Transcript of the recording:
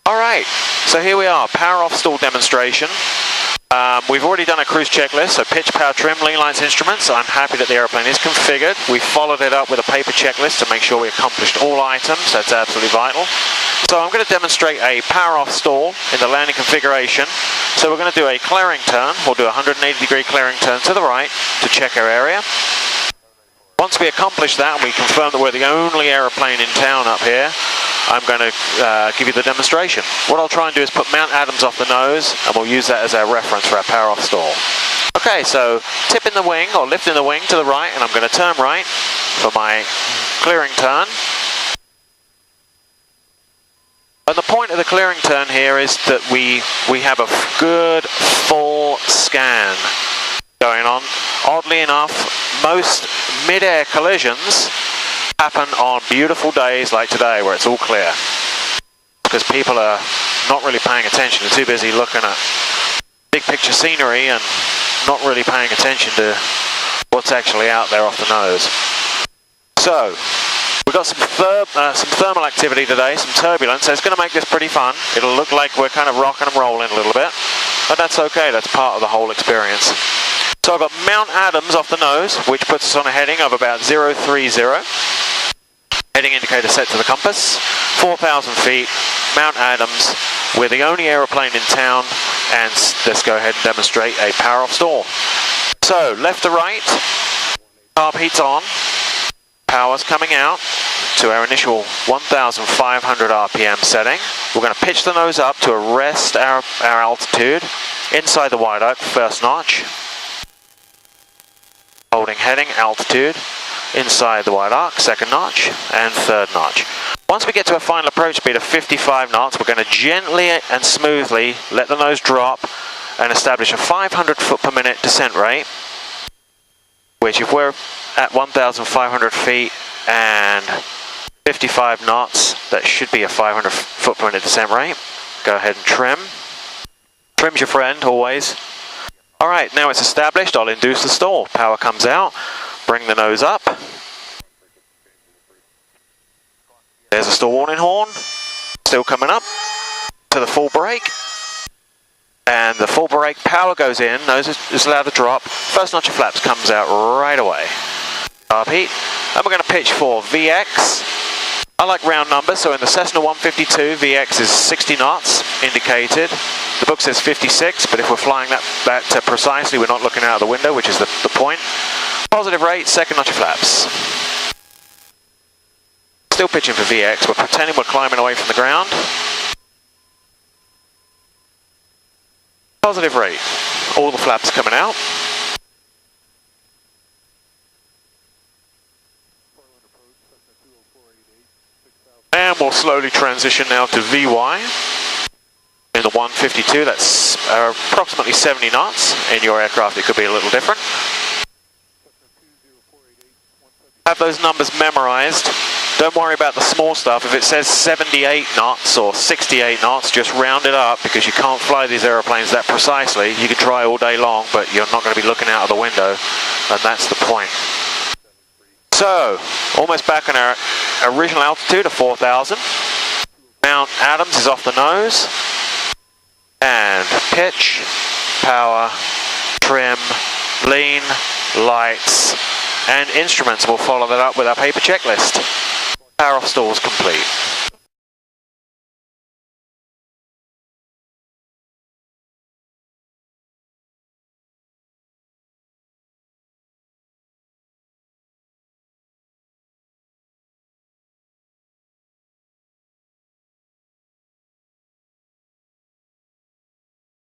Alright, so here we are, power off stall demonstration. We've already done a cruise checklist, so pitch, power, trim, lean lines, instruments. I'm happy that the aeroplane is configured. We followed it up with a paper checklist to make sure we accomplished all items. That's absolutely vital. So I'm going to demonstrate a power off stall in the landing configuration. So we're going to do a clearing turn. We'll do a 180-degree clearing turn to the right to check our area. Once we accomplish that and we confirm that we're the only aeroplane in town up here, I'm going to give you the demonstration. What I'll try and do is put Mount Adams off the nose, and we'll use that as our reference for our power off stall. Okay, so tipping the wing or lifting the wing to the right, and I'm going to turn right for my clearing turn. And the point of the clearing turn here is that we have a good full scan going on. Oddly enough, most mid-air collisions happen on beautiful days like today where it's all clear, because people are not really paying attention. They're too busy looking at big picture scenery and not really paying attention to what's actually out there off the nose. So we've got some thermal activity today, some turbulence, so it's going to make this pretty fun. It'll look like we're kind of rocking and rolling a little bit, but that's okay, that's part of the whole experience. So I've got Mount Adams off the nose, which puts us on a heading of about 030. Heading indicator set to the compass, 4,000 feet, Mount Adams. We're the only aeroplane in town, and let's go ahead and demonstrate a power off stall. So, left to right, carb heat's on, power's coming out to our initial 1,500 RPM setting. We're going to pitch the nose up to arrest our altitude inside the wide arc, first notch. Holding heading, altitude, inside the wide arc, second notch, and third notch. Once we get to a final approach speed of 55 knots, we're going to gently and smoothly let the nose drop and establish a 500 foot per minute descent rate, which if we're at 1,500 feet and 55 knots, that should be a 500 foot per minute descent rate. Go ahead and trim. Trim's your friend, always. Alright, now it's established, I'll induce the stall. Power comes out, bring the nose up. There's a stall warning horn, still coming up to the full brake. And the full brake power goes in, nose is allowed to drop. First notch of flaps comes out right away. Carb heat, and we're going to pitch for VX. I like round numbers, so in the Cessna 152, VX is 60 knots indicated. The book says 56, but if we're flying that precisely, we're not looking out of the window, which is the point. Positive rate, second notch of flaps. Still pitching for VX, we're pretending we're climbing away from the ground. Positive rate, all the flaps coming out. And we'll slowly transition now to VY. In the 152, that's approximately 70 knots. In your aircraft, it could be a little different. Have those numbers memorized. Don't worry about the small stuff. If it says 78 knots or 68 knots, just round it up, because you can't fly these airplanes that precisely. You can try all day long, but you're not going to be looking out of the window, and that's the point. So, almost back on our original altitude of 4,000. Mount Adams is off the nose. And pitch, power, trim, lean, lights, and instruments. We'll follow that up with our paper checklist. Power off stall is complete.